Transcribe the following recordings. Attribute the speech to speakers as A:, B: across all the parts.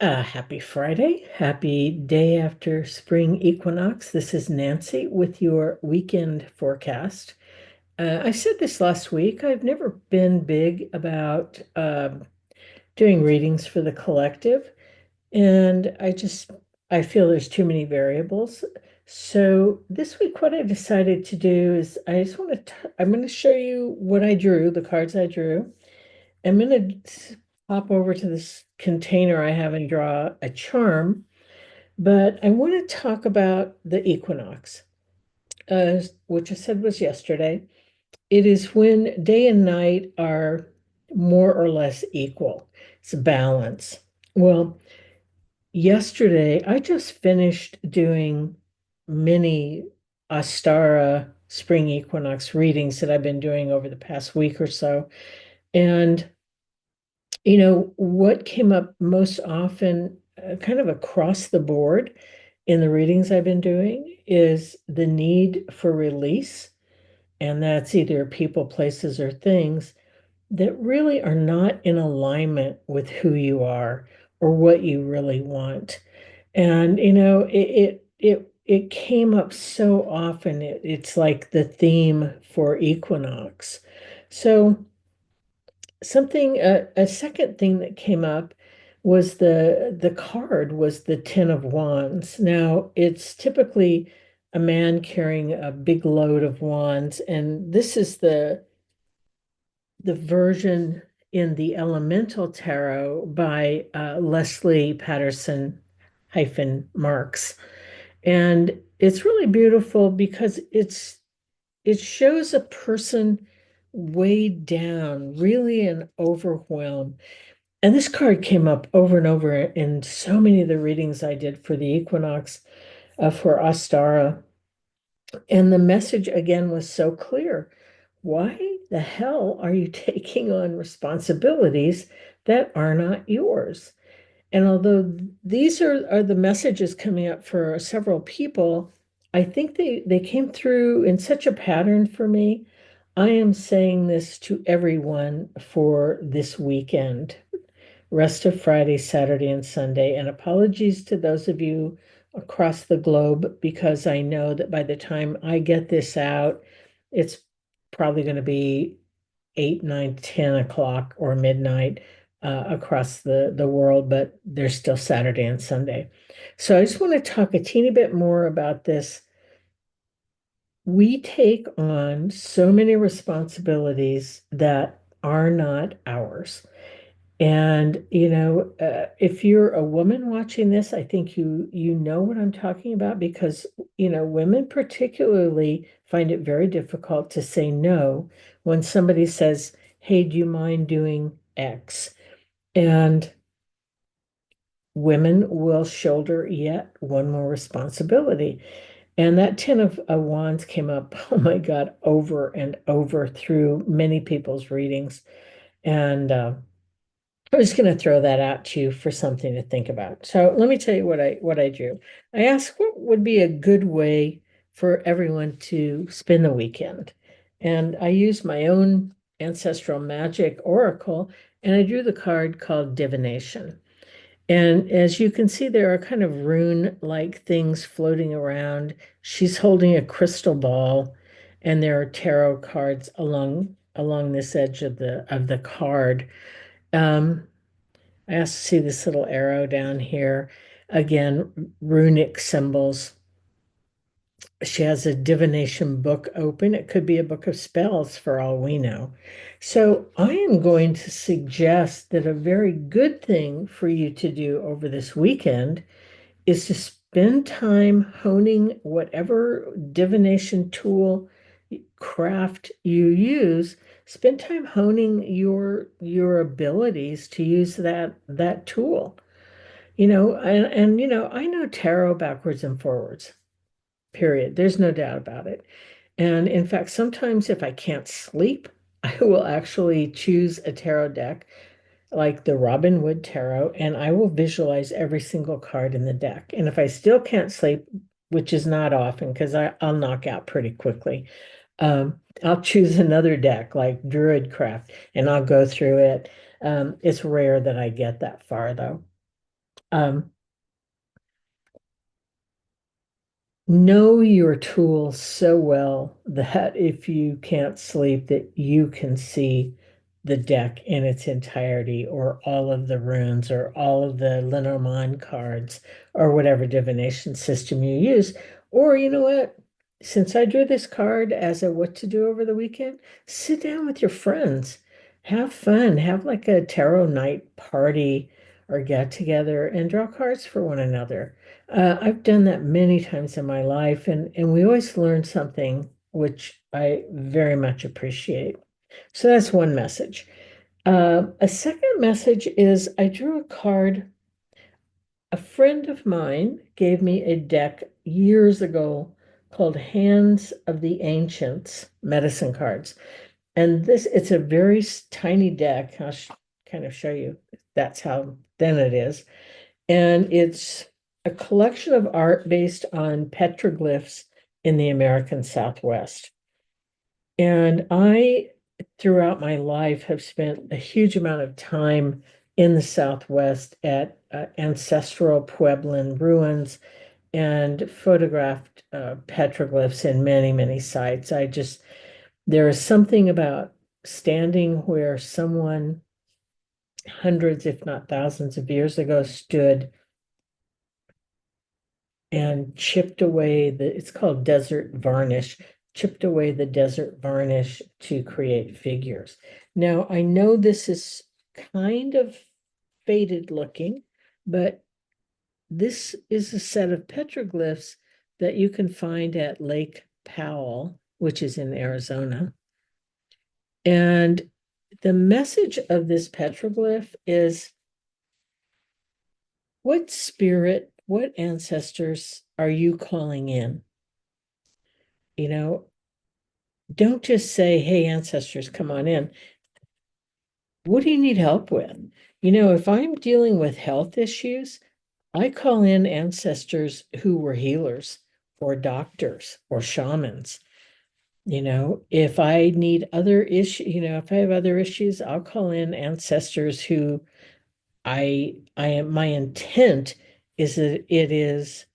A: Happy Friday. Happy day after spring equinox. This is Nancy with your weekend forecast. I said this last week. I've never been big about doing readings for the collective, and I feel there's too many variables. So this week, what I decided to do is I'm going to show you what I drew, the cards I drew. I'm going to hop over to this container I have and draw a charm, but I want to talk about the equinox, which I said was yesterday. It is when day and night are more or less equal. It's a balance. Well, yesterday I just finished doing mini Astara spring equinox readings that I've been doing over the past week or so. And what came up most often, kind of across the board in the readings I've been doing, is the need for release. And that's either people, places, or things that really are not in alignment with who you are or what you really want. And, it came up so often. It's like the theme for equinox. So, a second thing that came up was the card was the Ten of Wands. Now, it's typically a man carrying a big load of wands, and this is the version in the Elemental Tarot by Leslie Patterson hyphen Marks. And it's really beautiful because it shows a person weighed down, really in overwhelm. And this card came up over and over in so many of the readings I did for the equinox, for Astara. And the message again was so clear. Why the hell are you taking on responsibilities that are not yours? And although these are the messages coming up for several people, I think they came through in such a pattern for me. I am saying this to everyone for this weekend, rest of Friday, Saturday, and Sunday. And apologies to those of you across the globe, because I know that by the time I get this out, it's probably going to be 8, 9, 10 o'clock or midnight across the world, but there's still Saturday and Sunday. So I just want to talk a teeny bit more about this. We take on so many responsibilities that are not ours. And if you're a woman watching this, I think you know what I'm talking about, because women particularly find it very difficult to say no when somebody says, "Hey, do you mind doing X?" And women will shoulder yet one more responsibility. And that Ten of Wands came up, oh my God, over and over through many people's readings. And I'm just going to throw that out to you for something to think about. So let me tell you what I drew. I asked what would be a good way for everyone to spend the weekend. And I used my own ancestral magic oracle, and I drew the card called Divination. And as you can see, there are kind of rune-like things floating around. She's holding a crystal ball, and there are tarot cards along this edge of the card. Um, I also see this little arrow down here. Again, runic symbols. She has a divination book open. It could be a book of spells for all we know. So I am going to suggest that a very good thing for you to do over this weekend is to spend time honing whatever divination tool, craft you use. Spend time honing your abilities to use that tool. I know tarot backwards and forwards, period. There's no doubt about it. And in fact, sometimes if I can't sleep, I will actually choose a tarot deck like the Robin Wood Tarot, and I will visualize every single card in the deck. And if I still can't sleep, which is not often because I'll knock out pretty quickly, I'll choose another deck like Druidcraft and I'll go through it. It's rare that I get that far though. Um, know your tools so well that if you can't sleep, that you can see the deck in its entirety, or all of the runes, or all of the Lenormand cards, or whatever divination system you use. Or you know what? Since I drew this card as a what to do over the weekend, sit down with your friends, have fun, have like a tarot night party or get together and draw cards for one another. I've done that many times in my life, and we always learn something, which I very much appreciate. So that's one message. A second message is I drew a card. A friend of mine gave me a deck years ago called Hands of the Ancients medicine cards. And it's a very tiny deck. I'll kind of show you. That's how thin it is. And it's a collection of art based on petroglyphs in the American Southwest. And I, throughout my life, have spent a huge amount of time in the Southwest at ancestral Puebloan ruins and photographed petroglyphs in many, many sites. There is something about standing where someone hundreds, if not thousands of years ago stood and chipped away it's called desert varnish, chipped away the desert varnish to create figures. Now, I know this is kind of faded looking, but this is a set of petroglyphs that you can find at Lake Powell, which is in Arizona. And the message of this petroglyph is, what spirit, what ancestors are you calling in? You know, don't just say, hey, ancestors, come on in. What do you need help with? If I'm dealing with health issues, I call in ancestors who were healers or doctors or shamans. If I need other issues, if I have other issues, I'll call in ancestors who I am, my intent is that it is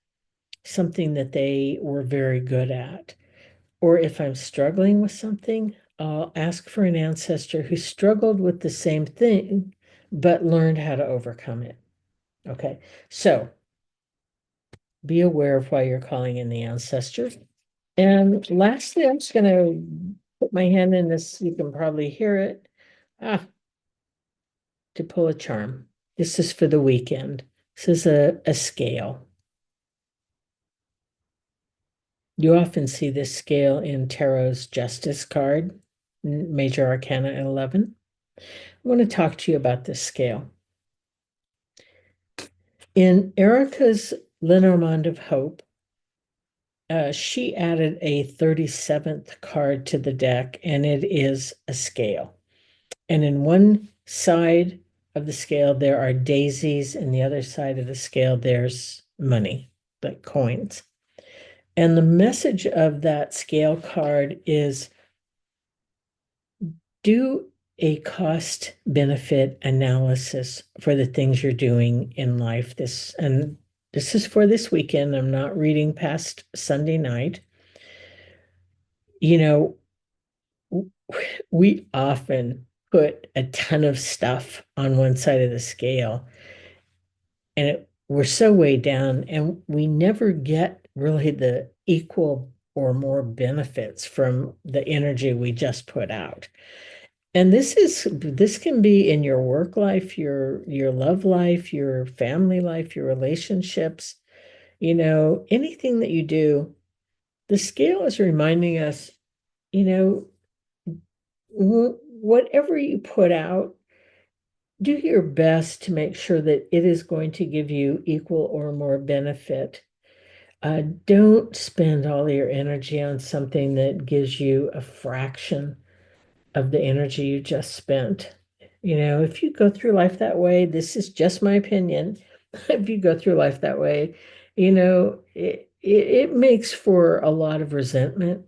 A: something that they were very good at. Or if I'm struggling with something, I'll ask for an ancestor who struggled with the same thing, but learned how to overcome it. Okay, so be aware of why you're calling in the ancestors. And lastly, I'm just going to put my hand in this, you can probably hear it, to pull a charm. This is for the weekend. This is a scale. You often see this scale in Tarot's Justice card, Major Arcana 11. I want to talk to you about this scale. In Erica's Lenormand of Hope, she added a 37th card to the deck, and it is a scale. And in one side of the scale, there are daisies, and the other side of the scale, there's money, like coins. And the message of that scale card is, do a cost benefit analysis for the things you're doing in life. This is for this weekend. I'm not reading past Sunday night. You know, we often put a ton of stuff on one side of the scale, and we're so weighed down, and we never get really the equal or more benefits from the energy we just put out. And this can be in your work life, your love life, your family life, your relationships, anything that you do. The scale is reminding us, you know, whatever you put out, do your best to make sure that it is going to give you equal or more benefit. Don't spend all your energy on something that gives you a fraction of the energy you just spent. If you go through life that way, this is just my opinion. If you go through life that way, it makes for a lot of resentment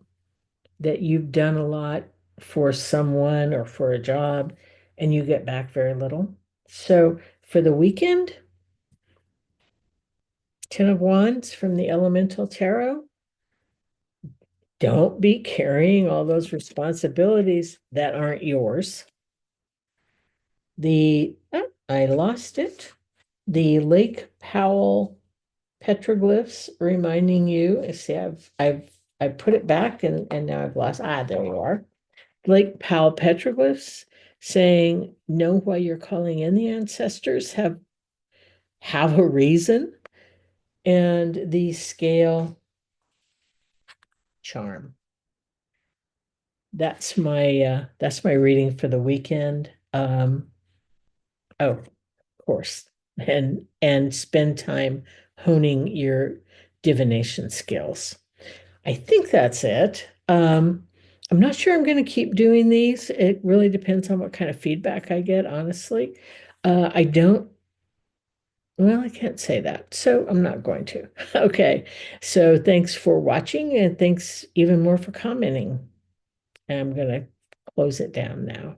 A: that you've done a lot for someone or for a job and you get back very little. So for the weekend, Ten of Wands from the Elemental Tarot. Don't be carrying all those responsibilities that aren't yours. I lost it. The Lake Powell petroglyphs reminding you. See, I put it back and now I've lost. There you are. Lake Powell petroglyphs saying, know why you're calling in the ancestors, have a reason. And the scale charm. That's my reading for the weekend. Oh, of course. And spend time honing your divination skills. I think that's it. I'm not sure I'm going to keep doing these. It really depends on what kind of feedback I get, honestly. I don't, well, I can't say that, so I'm not going to. Okay, so thanks for watching and thanks even more for commenting. I'm going to close it down now.